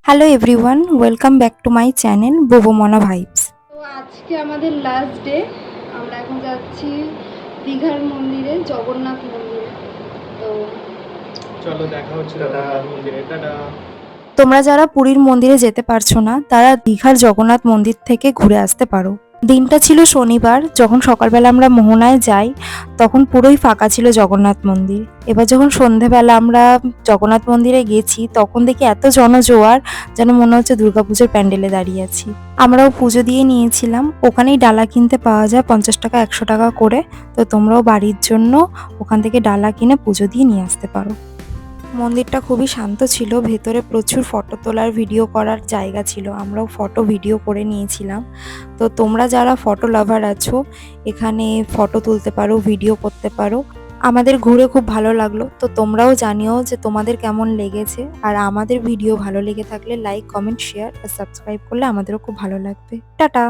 Hello everyone, welcome back to my channel বোবোমনা vibes. তো আজকে আমাদের লাস্ট ডে। আমরা এখন যাচ্ছি দীঘার মন্দিরে, জগন্নাথ মন্দিরে। তো চলো দেখা হচ্ছে জগন্নাথ মন্দিরে। টাটা। তোমরা যারা পুরীর মন্দিরে যেতে পারছো না তারা দীঘার জগন্নাথ মন্দির থেকে ঘুরে আসতে পারো। দিনটা ছিল শনিবার। যখন সকালবেলা আমরা মোহনায় যাই তখন পুরোই ফাঁকা ছিল জগন্নাথ মন্দির। এবার যখন সন্ধেবেলা আমরা জগন্নাথ মন্দিরে গেছি তখন দেখি এত জনজোয়ার, যেন মনে হচ্ছে দুর্গাপুজোর প্যান্ডেলে দাঁড়িয়ে আছি। আমরাও পুজো দিয়ে নিয়েছিলাম। ওখানেই ডালা কিনতে পাওয়া যায় 50 টাকা 100 টাকা করে। তো তোমরাও বাড়ির জন্য ওখান থেকে ডালা কিনে পুজো দিয়ে নিয়ে আসতে পারো। মন্দিরটা খুবই শান্ত ছিল, ভেতরে প্রচুর ফটো তোলার ভিডিও করার জায়গা ছিল। আমরাও ফটো ভিডিও করে নিয়েছিলাম। তো তোমরা যারা ফটো লাভার আছো এখানে ফটো তুলতে পারো, ভিডিও করতে পারো। আমাদের ঘুরে খুব ভালো লাগলো। তো তোমরাও জানিও যে তোমাদের কেমন লেগেছে। আর আমাদের ভিডিও ভালো লেগে থাকলে লাইক, কমেন্ট, শেয়ার আর সাবস্ক্রাইব করলে আমাদেরও খুব ভালো লাগবে। টাটা।